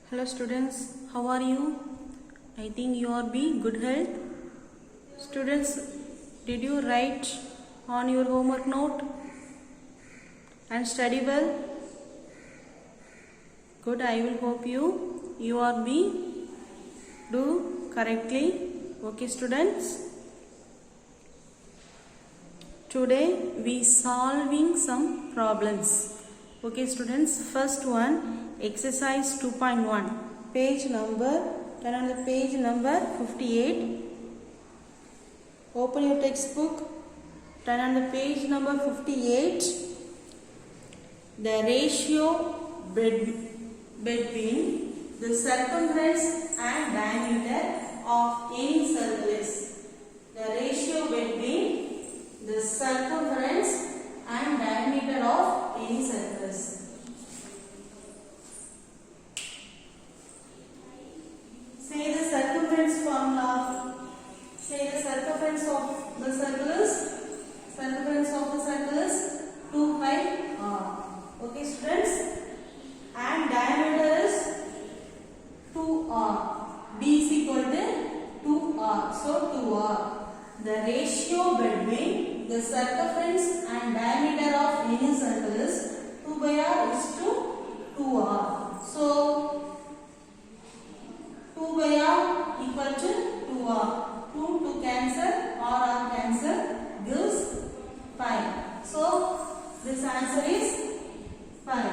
Hello students, how are you? I think you are be good health. Students, did you write on your homework note and study well? Good, I will hope you are be do correctly. Okay students, today we solving some problems. Okay students, first one, exercise 2.1, page number, turn on the page number 58. Open your textbook, turn on the page number 58. The ratio between the circumference and diameter of any circle is. The ratio between the circumference and diameter of any circle is. Say the circumference formula. Say the circumference of the circle is 2 pi r. Okay students, and diameter is 2r. D is equal to 2r. So 2r. The ratio between the circumference and diameter of any circle is 2 by r is to 2r. So 2 by r equal to 2r. 2 to cancel, r cancel, gives 5. So this answer is 5.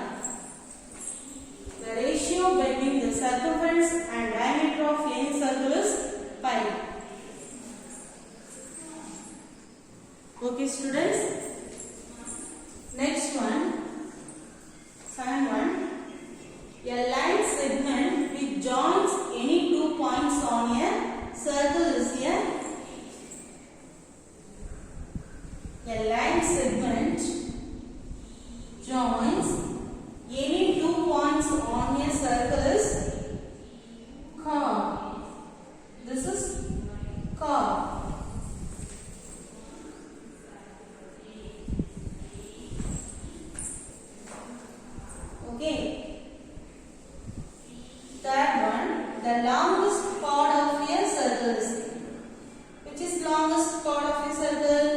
The ratio between the circumference and diameter of any circle is 5. Okay students. Next one, second one. A line segment which joins any 2 points on a circle is a line segment joins any 2 points on a circle is chord. This is chord. Okay. Third one, the longest chord of a circle is. Which is longest chord of a circle?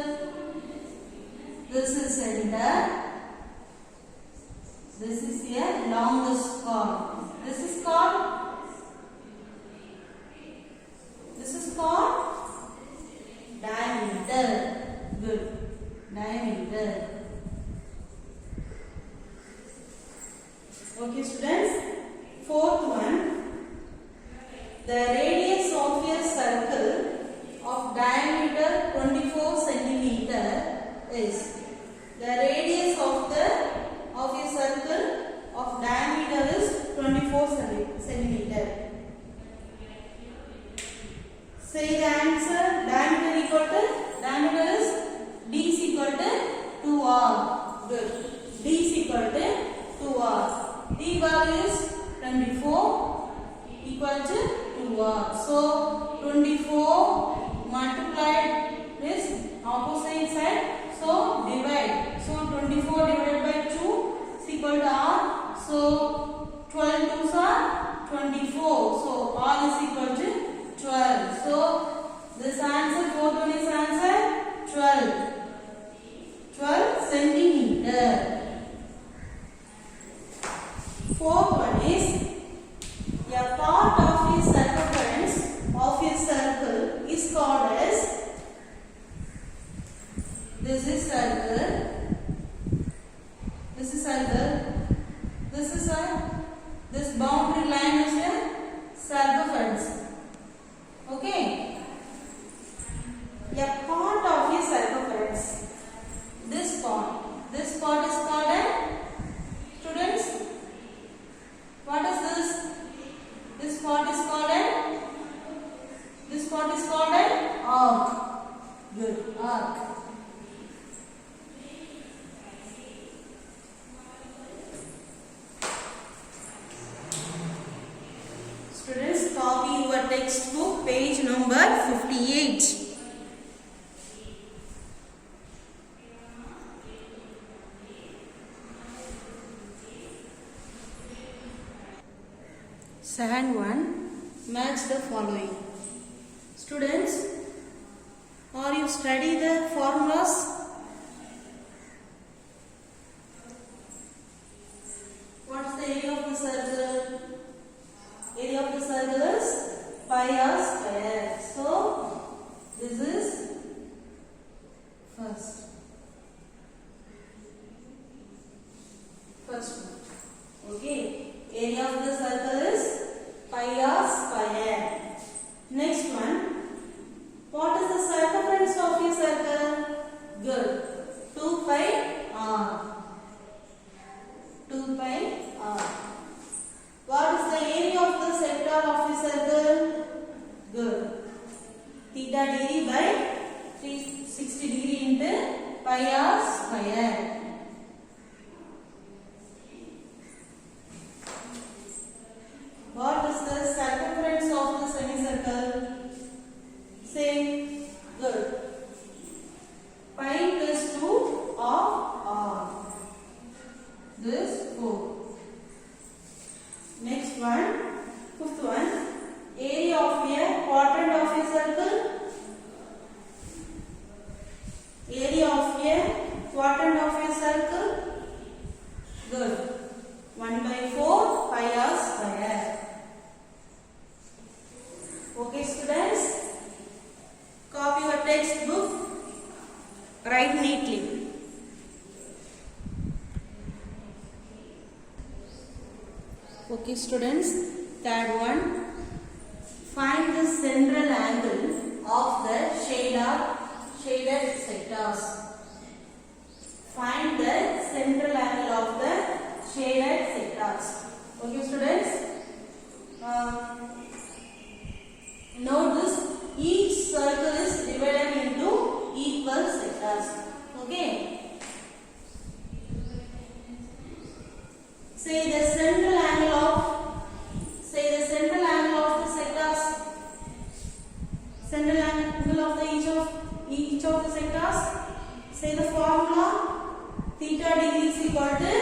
This is center. This is a longest chord. This is called. This is called diameter. Good. Diameter. Okay students. Fourth one. The radius of a circle of diameter 24 centimeter is. The radius of a circle of diameter is 24 centimeter. Say the answer. Diameter is D is equal to 2r. Good. D is equal to 2r. D value is 24 equal to 2r. So 24 multiplied is opposite side. So divide. So 24 divided by 2 is equal to r. So 12 2s are 24. So r is equal to 12. So this answer, fourth one is answer 12. 12 centimeter. Fourth one is a part of a circumference of a circle is called as. This is circle. This is circle. This boundary line is a circumference. Okay. A part of a circumference. This part is called a. Students, what is this? This part is called a. This part is called an arc. Good, arc. Students, copy your textbook, page number 58. Second one, match the following. Students, are you study the formulas? What's the area of the circle? Area of the circle is pi r square. So this is first one. Okay, area of the circle is pi r square. Next one, what is the circumference of your circle? Good, 2 pi r. 2 pi r. What is the area of the sector of your circle? Good, theta degree by 360 degree into pi r square. What is the circumference of the semicircle? Say, good, pi plus 2 of r. This 4. Next one, fifth one, area of a quadrant of a circle. Area of a quadrant of a circle. Good, 1 by 4 pi r square. Okay students, copy your textbook, write neatly. Okay students, third one, find the central angle of the shaded sectors. Find the central angle of the shaded sectors. Okay students, note this, each circle is divided into equal sectors. Okay, say the central angle of the sectors. Central angle of each of the sectors. Say the formula, theta degree is equal to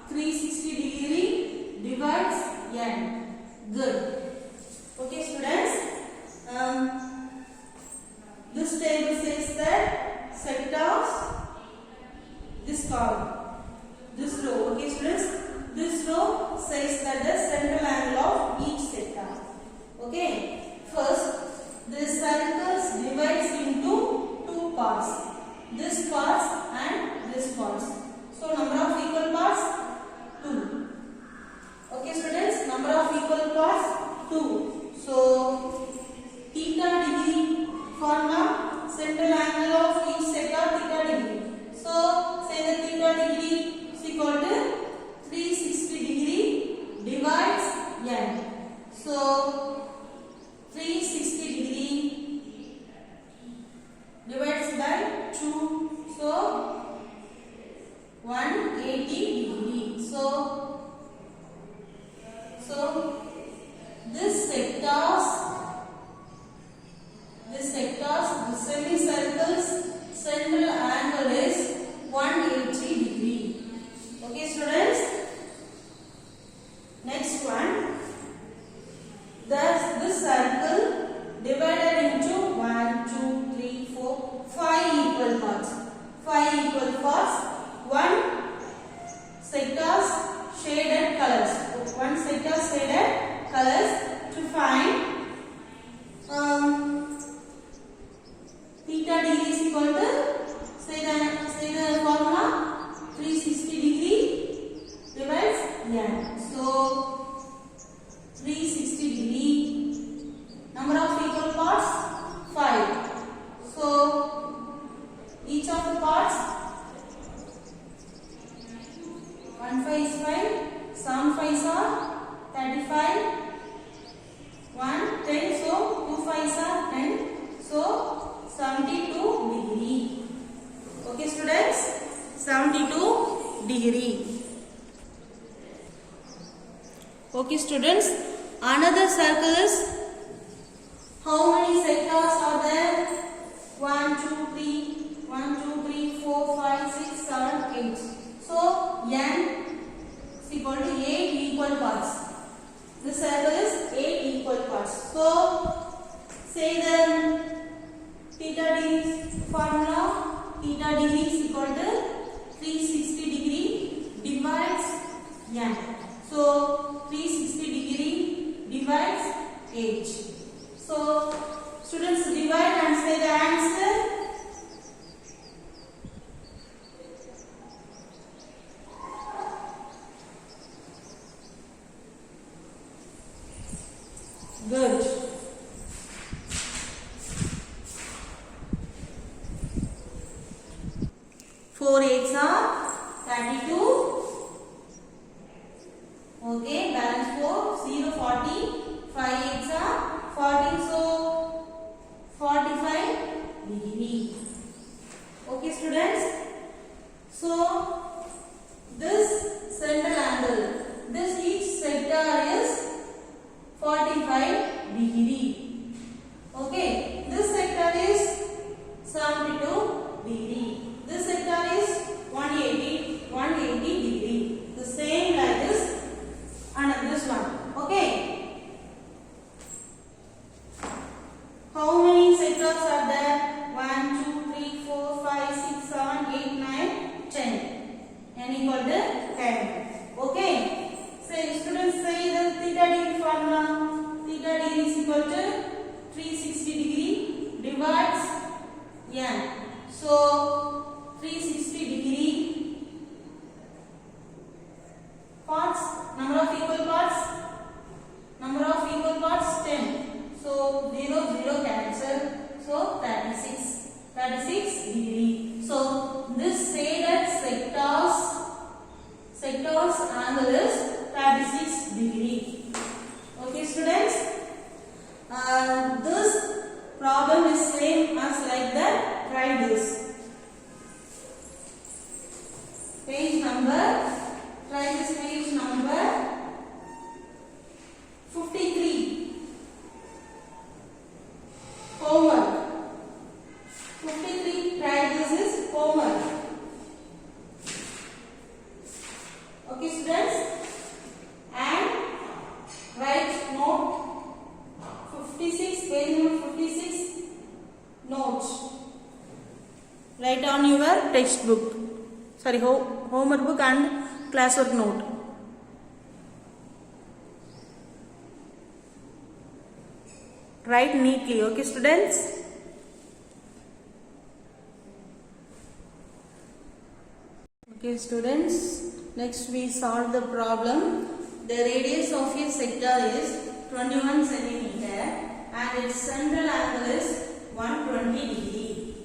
360 degree divides n. Good. Okay students, this table says that sectors, this column, this row. Okay students, this row says that the central angle of each sector. Okay, first this circle divides into two parts, this part and this part. So number of equal parts 2. Okay students, number of equal parts 2. So theta degree formula, central angle of each sector theta degree. So say the theta degree is equal to 360 degree divides n. So 360 degree divides by 2. So 180 degree. So this sectors, the semicircle's central angle is 180 degree. Okay students, next one, thus this circle divided into 1, 2, 3, 4, 5 equal parts. 5 equal parts. One sector's shaded colors. One sector's shaded colors. To find theta degree is equal to, say the formula, 360 degree divides n. So 360 degree, number of equal parts 5. So each of the parts, 1 5 is 5, some 5s are 35, 1 10, so 2 5s are 10, so 72 degree. Okay students, 72 degree. Okay students, another circle is, how many sectors are there? 1 2 3 4 5 6 7 8. So n is equal to 8 equal parts. This circle is 8 equal parts. So say the theta degree formula. Theta degree is equal to 360 degree divides n. So 360 degree divides 8. So students divide and say the answer. Good. 4 8s are 32. Okay, balance 4, 0, 40. 5 8s are 40. So 45 degree. Okay, students. So this central angle, this each sector is 45 degree. Okay, this sector is 72 degree. This sector is 180 degree. The same like this and this one. Okay. How many sectors are there? 1, 2, 3, 4, 5, 6, 7, 8, 9, 10. N equal to 10. Okay. Say students say the theta degree formula. Theta degree is equal to 360 degree divides n. So 360 degree parts, number of equal parts 10. So 0 0 cancel. So 36 degree. So this shaded sectors angle is 36 degree. Okay, students. This problem is same as like that. Try this. Page number 53. Homework. 53. Try this is homework. Okay, students. And write note 56, page number 56. Notes. Write on your textbook. Sorry, homework book and classwork note. Write neatly, okay, students? Okay, students. Next we solve the problem. The radius of a sector is 21 centimeter and its central angle is 120 degree.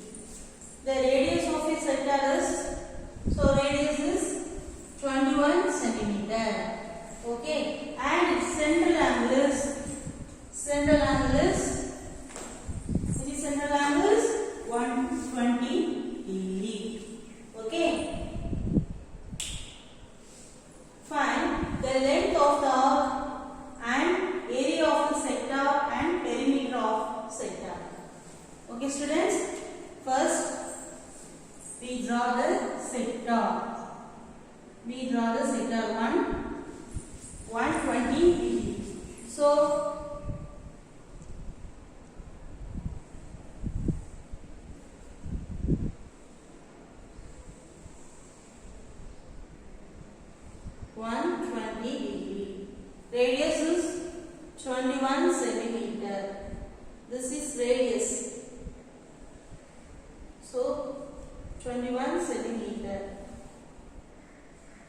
The radius of a sector is, so radius is 21 centimeter. Okay, and its central angle is which is central angle is 120 degree. Okay. Find the length of the arc and area of the sector and perimeter of sector. Okay, students. First, we draw the sector. We draw the sector 120 degree. So, radius is 21 centimeter. This is radius. So 21 centimeter.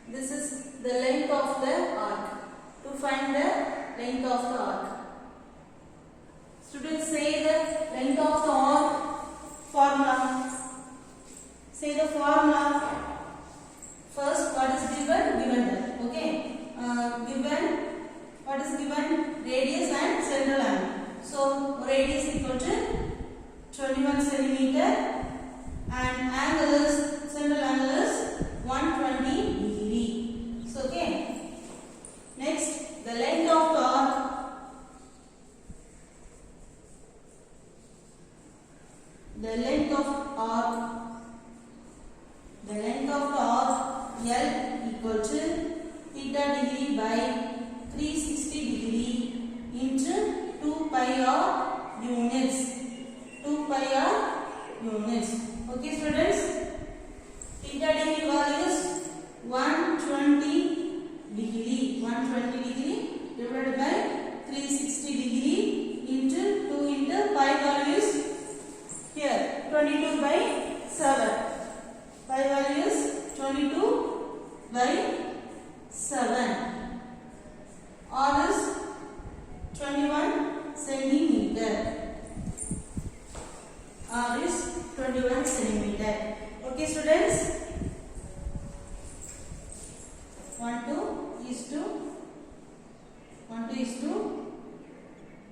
This is the length of the arc. To find the length of the arc, students say the length of the arc formula. Say the formula. First, what is given? Given that. Okay. Given. What is given? Radius and central angle. So radius equal to 21 centimeter and angle is, central angle is 120 degree. So okay. Next, the length of the arc. The length of arc theta degree by 360 degree into 2 pi r units. 2 pi r units. Okay students, theta degree values 120 degree. 120 degree divided by 360 degree into 2 into pi values here 22 by 7. Pi values 22 by 7. R is 21 centimeter. R is 21 centimeter. Okay students, 1 to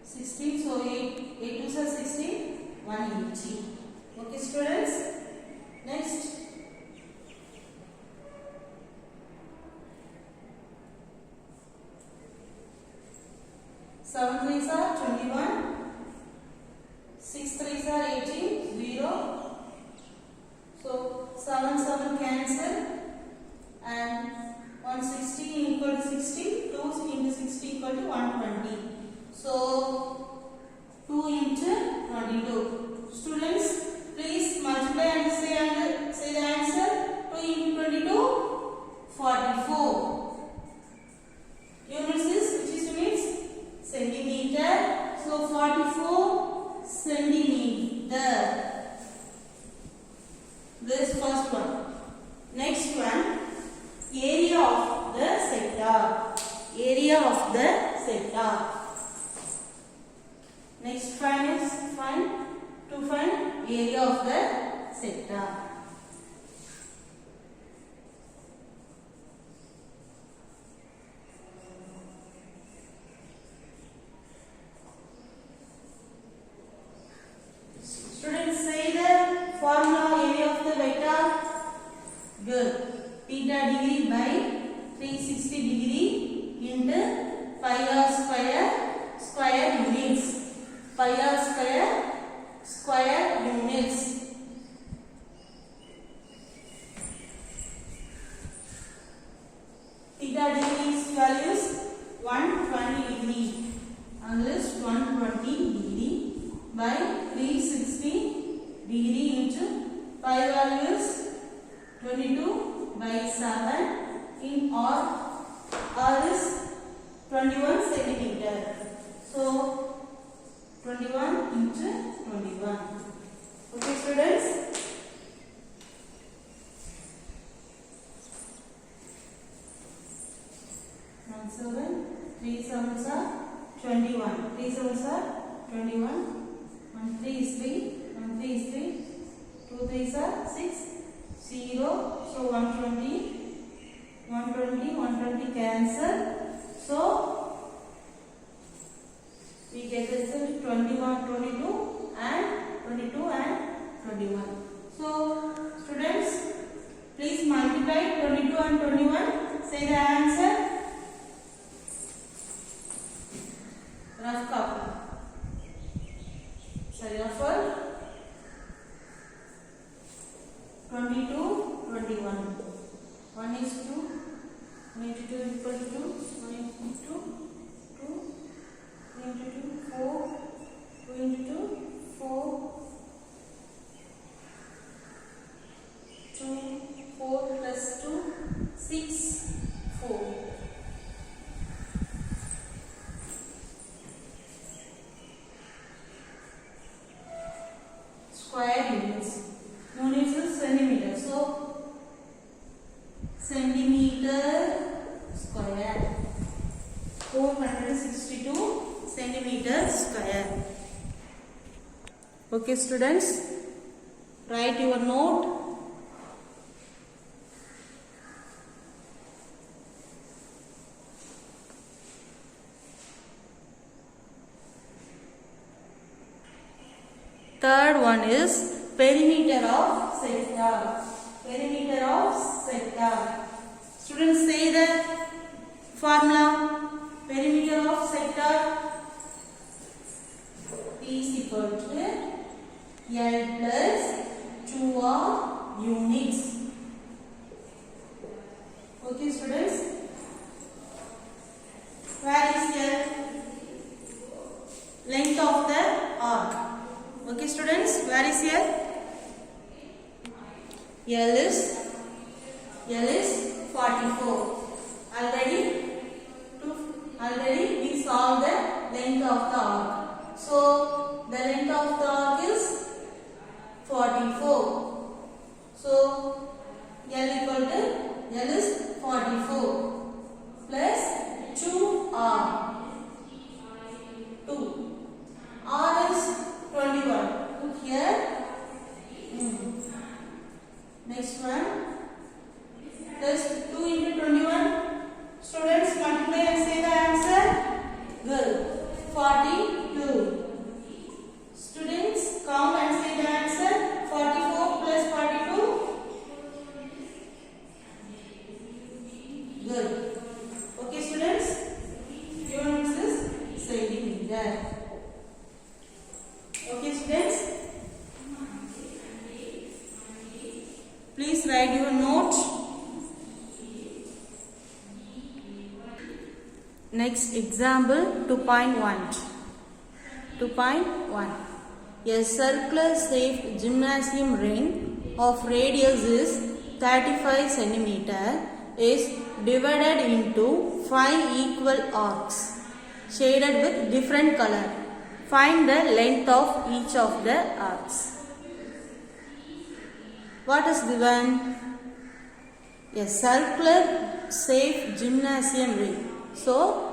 16, so 8 2s are 16, 180. Okay students, next 7 3s are 21, 6 3s are 18, 0. So 7 7 cancel and 160 equal to 60, 2 into 60 equal to 120. So 2 into 22. Students, please multiply and say the answer. 2 into 22, 44. Units is, which is units? Centimeter. So 44 centimeter. This first one. Next one, area of the sector. Area of the sector. Next to find area of the sector. Students, say the formula area of the vector. Good. Theta degree by 360 degree into pi r square units. Pi r square units. Theta degree values 120 degree. Angle is 120 degree by 360 degree into pi values 22 by 7 in R is 21 centimeter. So 21 into 21. Okay students. One 7, 3 sevens are 21. 3 sevens are 21. 1 3 is 3. 1 3 is 3. 2 3s are 6. 0. So 120. 120 cancel. So we get the result 21, 22 and 21. So students, please multiply 22 and 21. Say the answer. Rough copy. Sorry, rougher. 22, 21. 1 is 2. 1 into 2 equal to 2. 1 into 2, 2. 2 into 2, 4. 2 into 2, 4. 2, 4 plus 2, 6, 4. Square units. Units is centimeter. So centimeter square. 462 centimeters square. Okay students, write your note. Third one is perimeter of sector. Perimeter of sector. Students, say the formula. Perimeter of sector is equal to L plus 2R units. Okay students. L is 44. Already we solved the length of the arc. So the length of the arc is 44. So L is 44 plus 2R. 2. R is 21. Put here. Next one. Plus 2 into 21. Students, multiply and say the answer. Good. 42. Students, count and say the answer. 44 plus 42. Good. Okay, students. Units is centimeter. Okay, students. Please write your note. Next example 2.1. 2.1. A circular shaped gymnasium ring of radius is 35 cm is divided into 5 equal arcs shaded with different color. Find the length of each of the arcs. What is given? A circular shaped gymnasium ring. So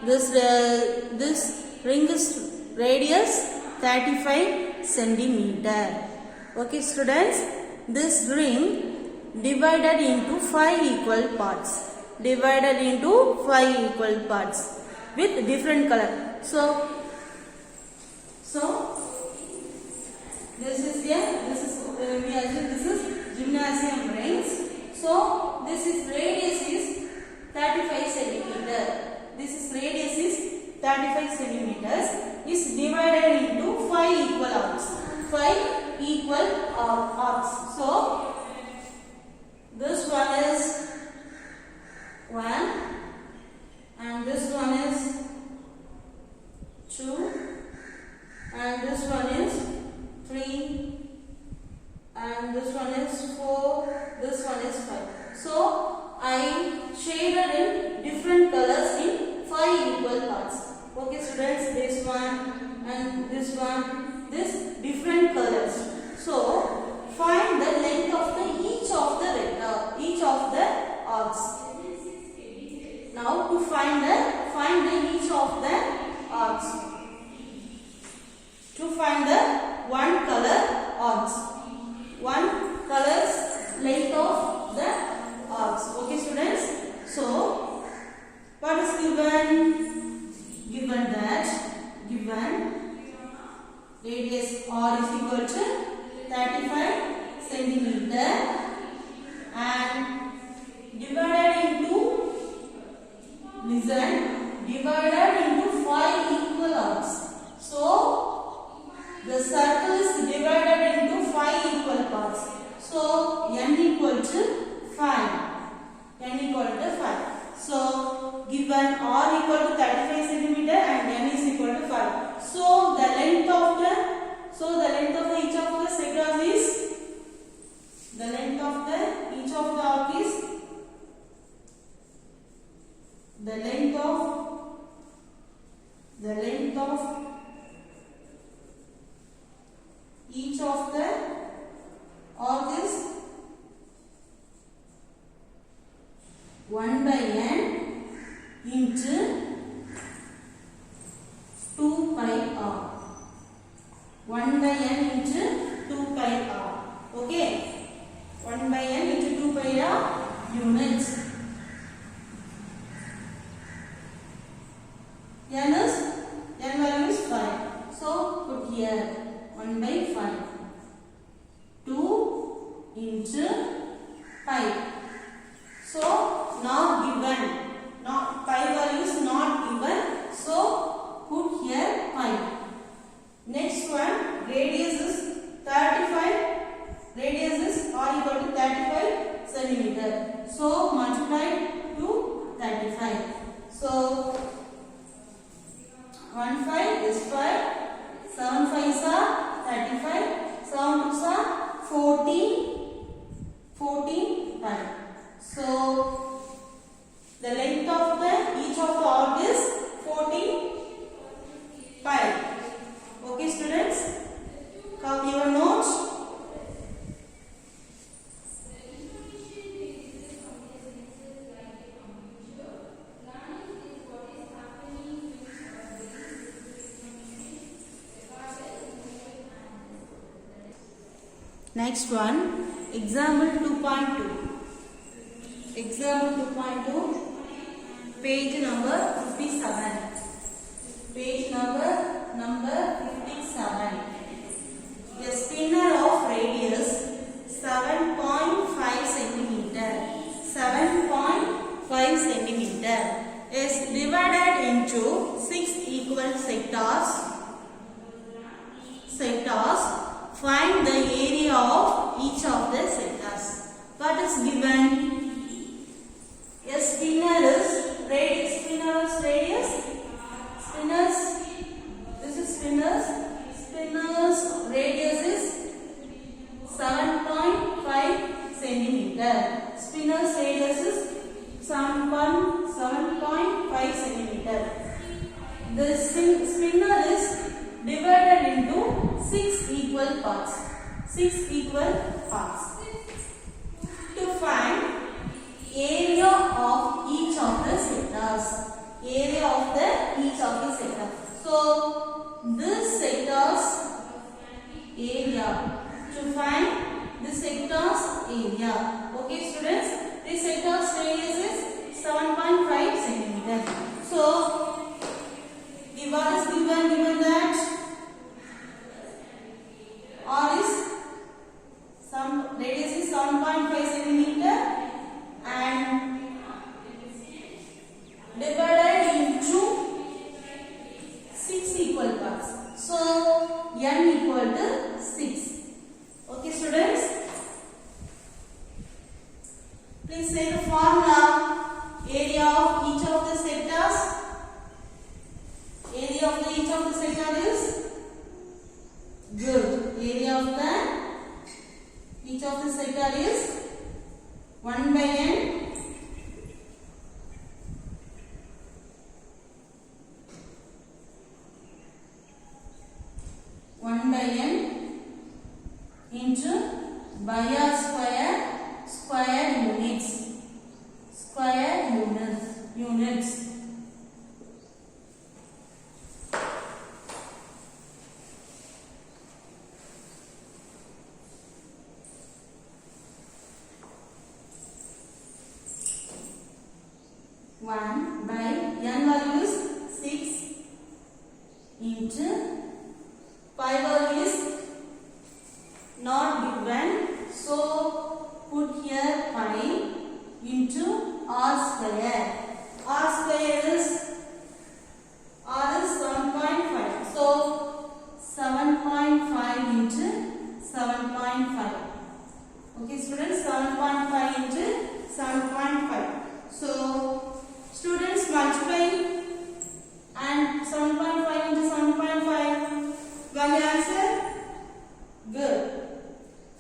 this ring is radius 35 centimeter. Okay, students, this ring divided into 5 equal parts. Divided into 5 equal parts with different color. So this is gymnasium rings. So this is radius is 35 centimeter. This is radius is 35 centimeters. Is divided into 5 equal arcs. 5 equal arcs. So this one is 1 and this one is 2 and this one is 3 and this one is 4, this one is 5. So I shaded in different colors in 5 equal parts. Okay, students, this one and this one, this different colors. So find the length of each of the arcs. Now to find each of the arcs. To find the one color arcs. One color's length of the arcs. Okay, students. So what is given? Given radius R is equal to 35 centimeter and divided into 5 equal arcs. So the circle is divided into 5 equal parts. So n equal to 5. So given R equal to 35 centimeter and n is equal to 5. So the length of each of the sectors is each of the arc is the length of each of the arc is 1 by n into 2 pi r. 1 by n into 2 pi r. Okay. 1 by n into 2 pi r units. N value is 5. So put here 1 by 5. 2 into pi. So now given. Now pi value is not given. So put here pi. Next one, radius is 35. Radius is R equal to 35 centimeter. So multiply to 35. So 1 5 is 5. 7 5s are 35. 7 2s are 40. pi. So the length of each of the arc is 40 pi. Okay students, copy your notes. Next one, example 2.2. Example 2.2, page number 57. Page number 57. A spinner of radius 7.5 centimeter. 7.5 centimeter is divided into 6 equal sectors. Find the area of each of the sectors. What is given? A spinner's radius. Spinner's radius is 7.5 centimeter. Spinner's radius is 7.5 centimeter. The spinner is divided into 6 equal parts. To find area of each of the sectors. So this sector's area. To find the sector's area. Okay students, this sector's radius is 7.5 centimeter. So what is given that radius is 7.5 centimeter and divided into 6 equal parts. So n equal to 6. Okay students, please say the formula. Area of each of the sectors. Area of each of the sector is good. Area of each of the sector is 1 by n into by r square units. One by n value is 6 into pi value is not given, so put here pi into r square. R is 7.5. So 7.5 into 7.5. Okay students, 7.5 into 7.5. So students multiply and 7.5 into 7.5. Value answer? Good.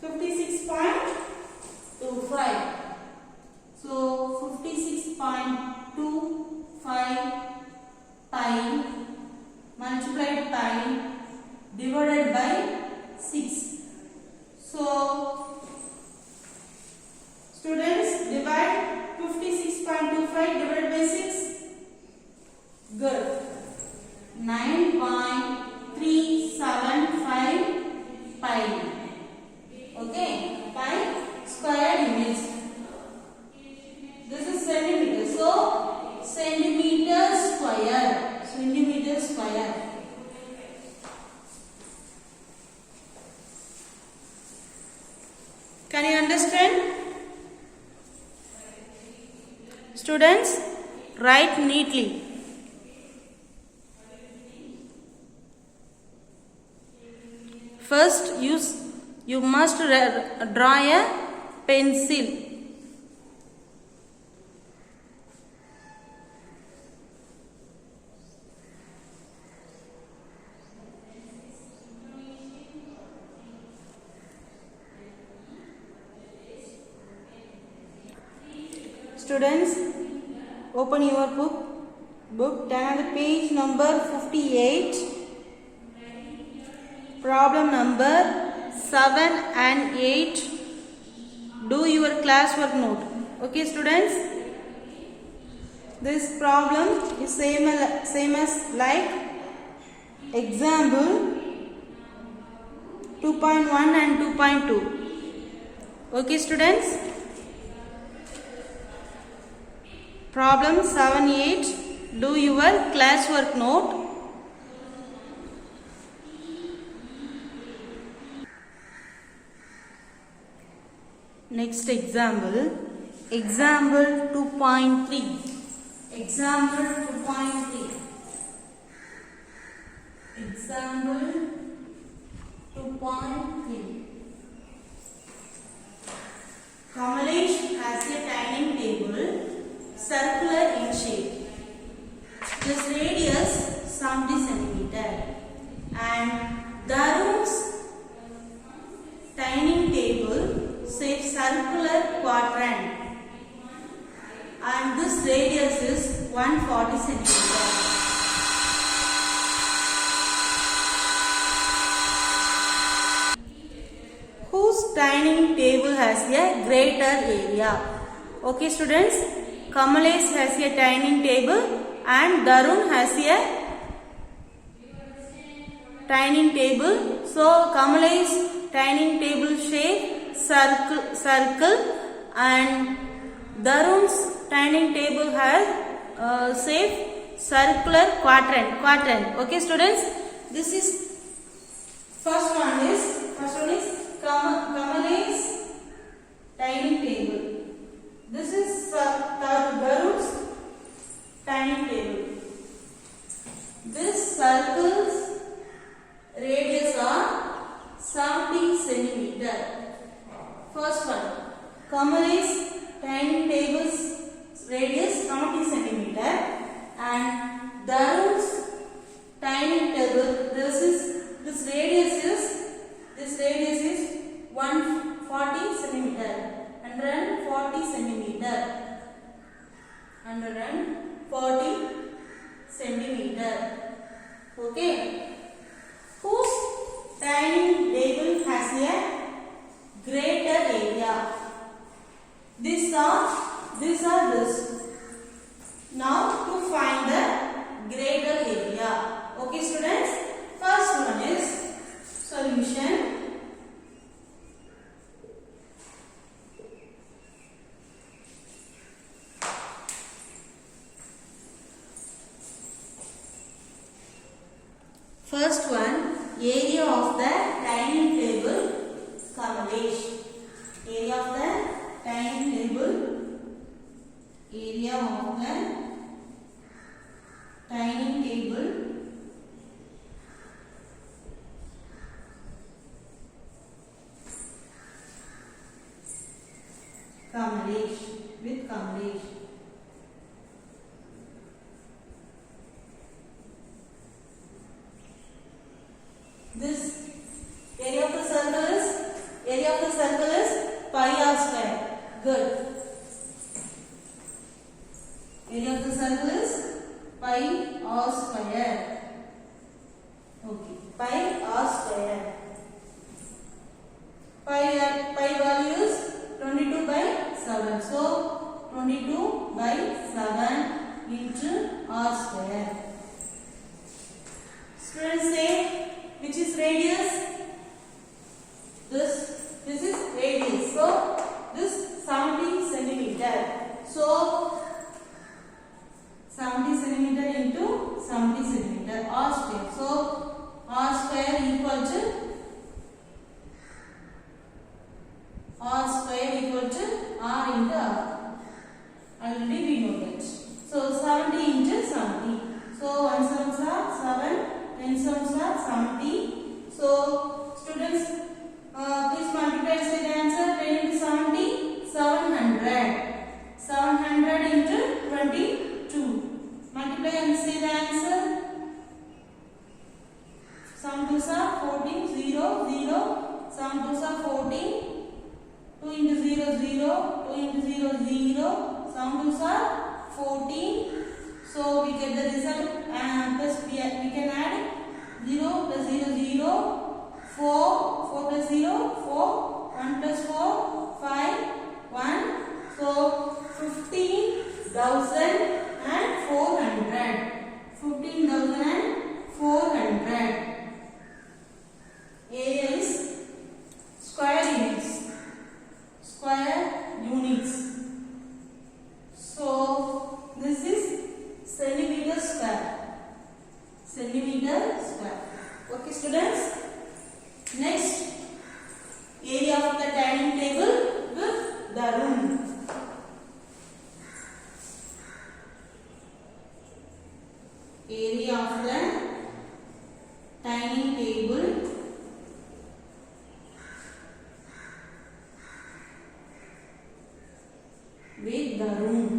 56.25. So 56.25 pi multiplied pi divided by 6. So students, divide 56.25 divided by 6. Good. 9.375 pi. Okay, pi square units. This is centimeter. So centimeter square. Can you understand? Students, write neatly. First, you must draw a pencil. students, open your book, turn the page number 58, problem number 7 and 8. Do your classwork note. Okay students, this problem is same as like example 2.1 and 2.2. Okay students, problem 7, 8. Do your classwork note. Next example 2.3. Example 2.3. Example 2.3. Kamalesh has a dining table circular in shape. This radius 70 cm and Darun's dining table shapes circular quadrant and this radius is 140 cm. Whose dining table has a greater area? Okay students, Kamalesh has a dining table and Darun has a dining table. So Kamalesh dining table shape circle and Darun's dining table has shape circular quadrant. Okay students, this is first one is Kamalesh's dining table. This is Darun's dining table. This circle's radius are 70 cm. First one, Kamalesh's dining table's radius 70 cm and Darun's dining table, this radius is 140 cm. 140 cm. 140 cm. Okay. Whose dining table has a greater area? These are this. Now to find the greater area. Okay students, first one is solution. First one, area of the dining table, Kamalesh. Area of the dining table, area of the dining table, Kamalesh, with Kamalesh. This area of the circle is pi r square. Good. Area of the circle is pi r square. Okay. Pi r square. Pi value is 22 by 7. So 22 by 7 into r square. Students say, which is radius? This is radius. So this 70 centimeter. So 70 centimeter into 70 centimeter r square. So r square equal to r into r. Already we know that. So 70 into 70. So 1 sums are 7. 10 sums are 70. So students, please multiply and say the answer. 10 into 70, 700. 700 into 22. Multiply and say the answer. Sum 2s are 14, 0, 0. Sum 2s are 14. 2 into 0, 0. 2 into 0, 0. Sum 15,400. 15,400. Area is square units. Square units. So this is centimeter square. Centimeter square. Okay, students. Next, area of the dining table with the room. Area of the dining table with the room.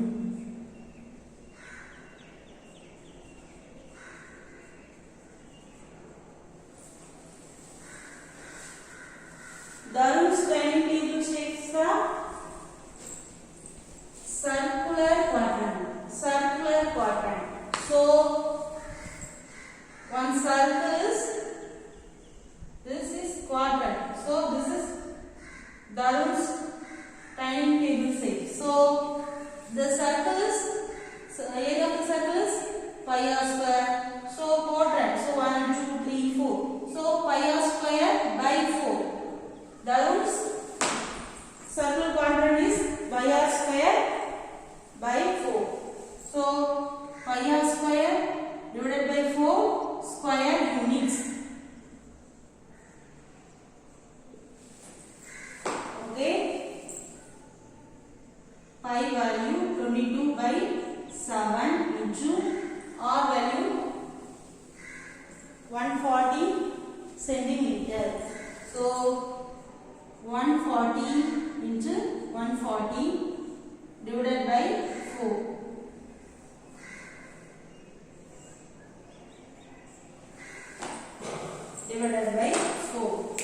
The room's dining table shapes the circular quadrant. Circular quadrant. So one circle is, this is quadrant. So this is the room's dining table shape. So the circle is, area of the circle is pi r square. So quadrant. So 1, 2, 3, 4. So pi r square by 4. The room's circle quadrant is pi r square by 4. So pi r square divided by 4 square units. Okay. Pi value 22 by 7 into r value 140 centimeter. So 140 into 140 divided by 4. Divided by 4.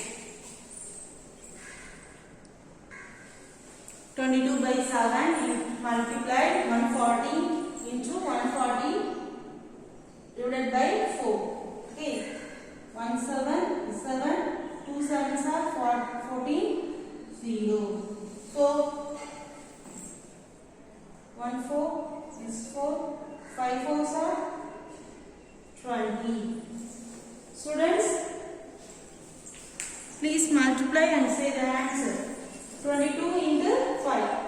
22 by 7 multiplied 140 into 140 divided by 4. Okay. 1 7 is 7. 2 7s are 14. 0. So 1 4 is 4. 5 4s are 20. Students, please multiply and say the answer. 22 into 5.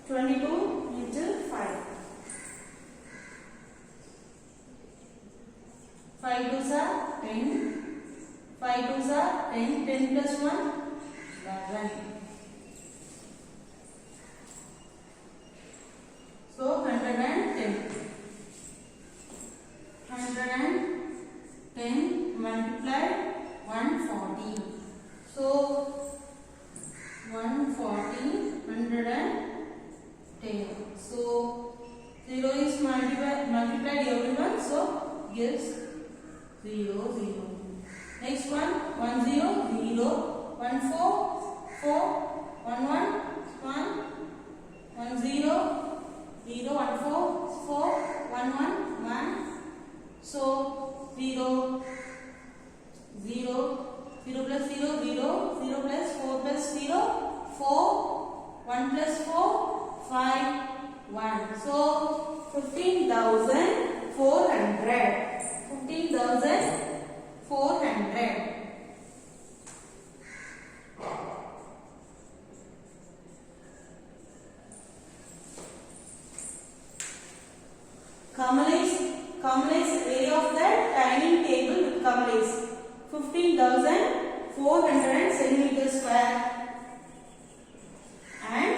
22 into 5. 5 2s are 10. 5 2s are 10. 10 plus 1, 11. So 110. 110 multiplied 140. So 140, 110. So 0 is multiplied everyone. So gives 0 0. Next one 1 0 0. 1 4 4. 1 1 1. 1 0 0. 1 4 4. 1 1 1. So 0 0 0 plus 0 0 0 plus 4 plus 0 4 1 plus 4 5 1. So 15,400. 15,400. Kamalesh area of the dining table with Kamalesh 15,400 centimeter square, and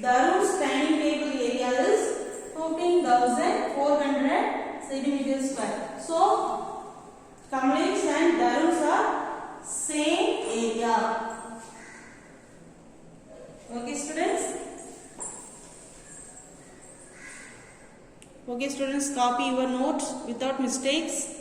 the room's dining table area is 15,400 centimeter square. So Kamalesh and Darun's are same area. Okay, students. Okay, students, copy your notes without mistakes.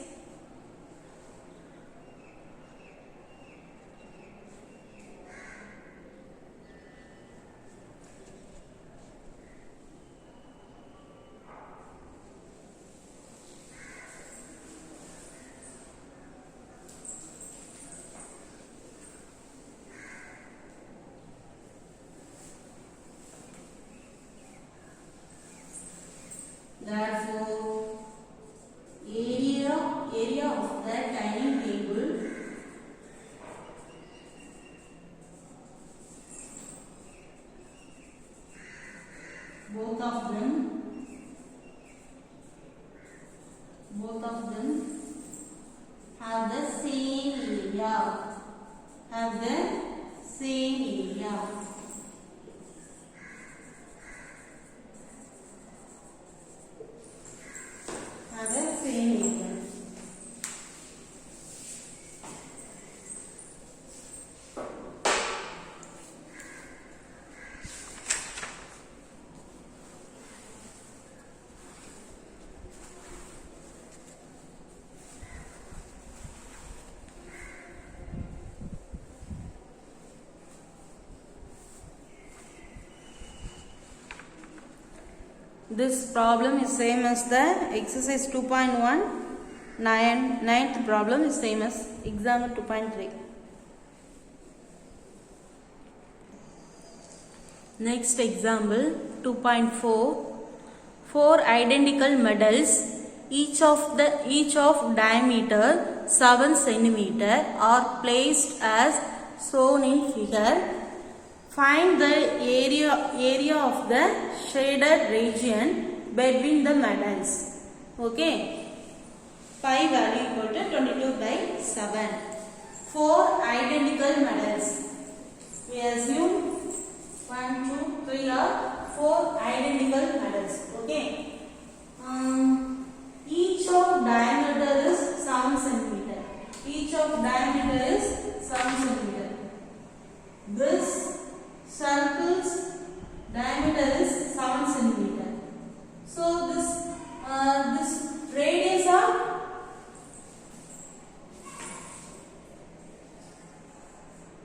the dining table both of them have the same area, have the same area. Have the same area. This problem is same as the exercise 2.1. Ninth problem is same as example 2.3. Next example 2.4. 4 identical medals, each of diameter 7 cm are placed as shown in figure. Find the area of the shaded region between the medals. Okay. Pi value equal to 22/7. 4 identical medals. We assume 1, 2, 3 are 4 identical medals. Okay. Each of diameter is 7 cm. Each of diameter is 7 cm. This circle's diameter is 7 cm. So this radius of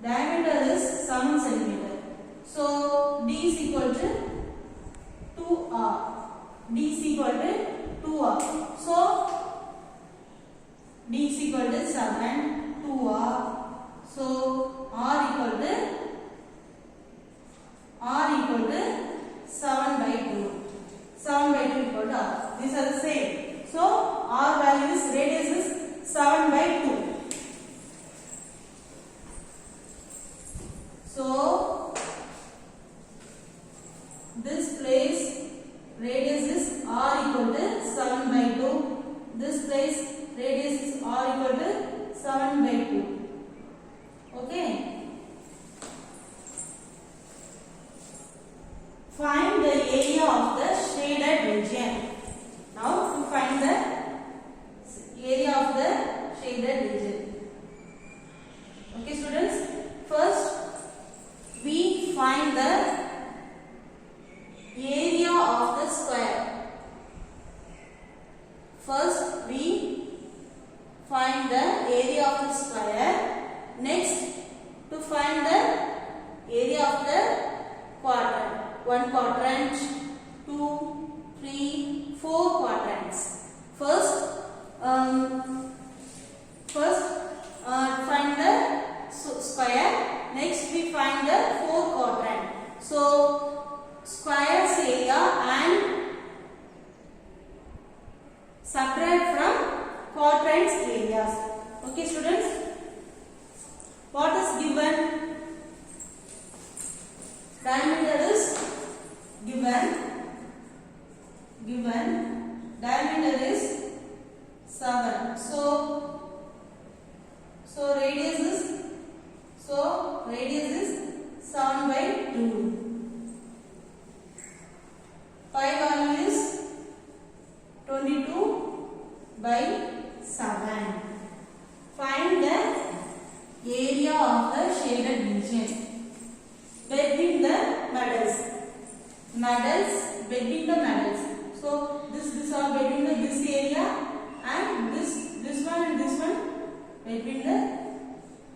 diameter is 7 cm. So d is equal to 2r. D is equal to 2r. So d is equal to 7, 2r. So r equal to 7/2. 7/2 equal to r. These are the same. So r value is radius is 7/2. So this place radius is r equal to 7/2. This place radius is r equal to 7/2. Okay. Find the area of the shaded region. Now to find the area of the shaded region. Okay students, first we find the area of the square. First we find the area of the square. Next to find the area of the quadrant. 1 quadrant, 2, 3, 4 quadrants. First find the square. Next we find the 4 quadrant. So square's area and subtract from quadrant's areas. Okay students. What is given? Diameter is given diameter is 7. So radius is 7/2. Pi value is 22/7. Find the area of the shaded region between the medals. Between the medals. So this are between this area and this one and this one between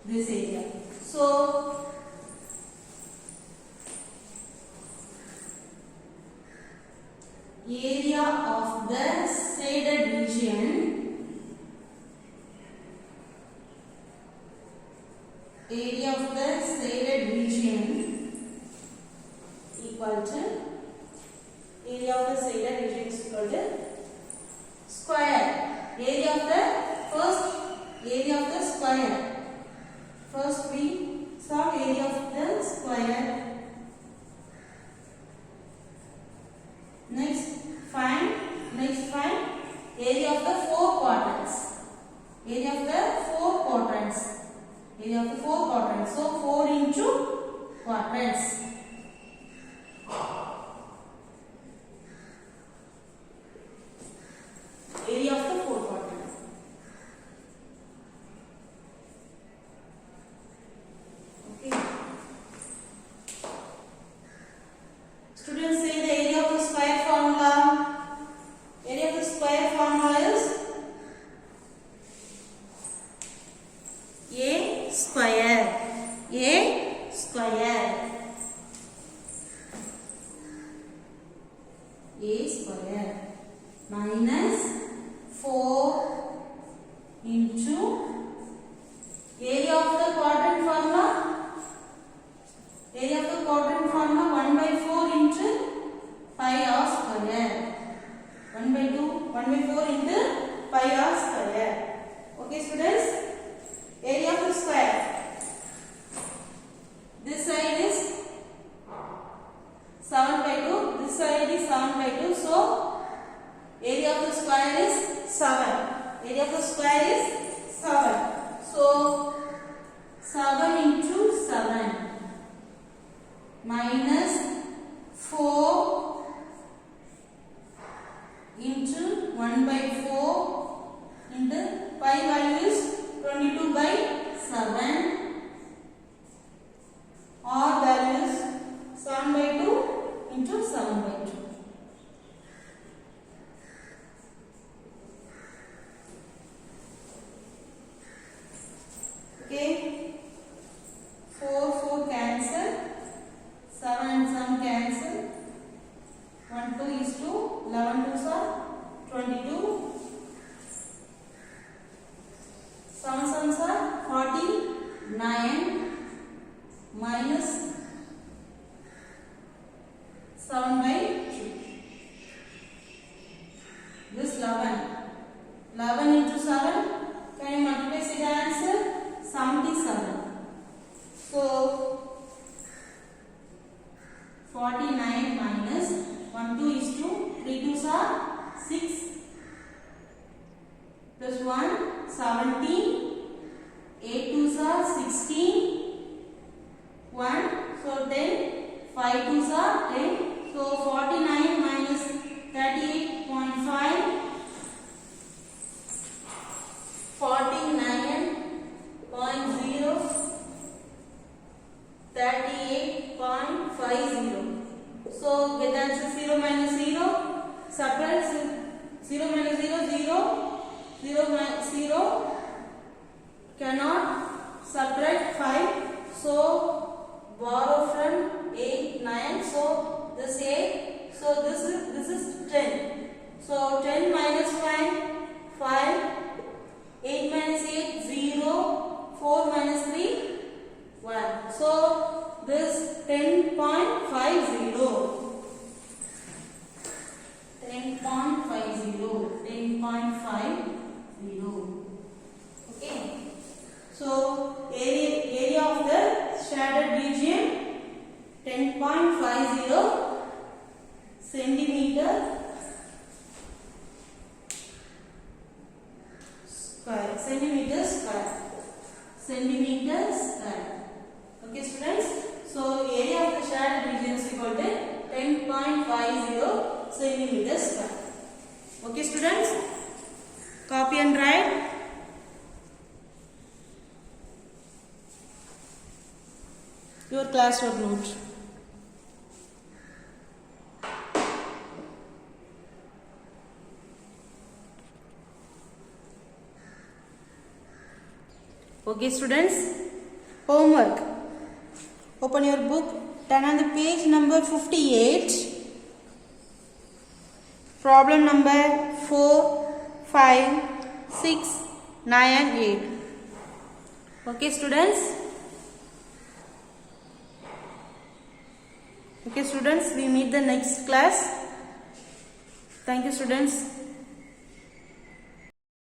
this area. So area of the shaded region equal to area of the shaded region is equal to square. Area of the first area of the square. First we solve area of the square. Next find area of the four quadrants. Area of the four quadrants. Area of the four quadrants. So 4 into quadrants. Area of the four quadrants. Okay. Students, say the area of the square formula. Area of the square formula is A square. A square. A square minus 4 into area of the quadrant formula. Area of the quadrant formula 1 by 4 into pi r square. 1 by 4 into pi r square. Okay, students? Area of the square. This side is 7 by 2. This side is 7 by 2. So, area of the square is 7. Area of the square is 7. So, 7 into 7 minus 4 into 1 by 4 into pi value is 22 by 7. R value is 7 by 2 into 7 by 2. Okay, 4 cancel, 7 and 7 cancel, 1 2 is 2, 11 2s are 22, 7 7s are 49 minus 7 by 2. This 11 into 7, can you multiply, see the answer? 77. So 49 minus 1 2 is 2, 3 2s are 6 plus 1 17, 8 2s are 16, 1 so 10, 5 2s are 10. So 49 minus 38.5, 49.0, 38.50. So get the answer 0 minus 0. Subtract 0 minus 0, 0. 0 minus 0 cannot subtract 5. So borrow from 8, 9. So this 8. So this is 10. So 10 minus 5, 5. 8 minus 8, 0. 4 minus 3, 1. So this 10.50. 10.50. Okay. So area of the shaded region 10.50 centimeter square. Centimeter square. Okay, students. So area of the shaded region is equal to 10.50 centimeters square. Okay, students. Copy and write. Your classwork note. Okay, students. Homework. Open your book. Turn on the page number 58. Problem number 4, 5, 6, 9 and 8. Okay, students. Okay, students. We meet the next class. Thank you, students.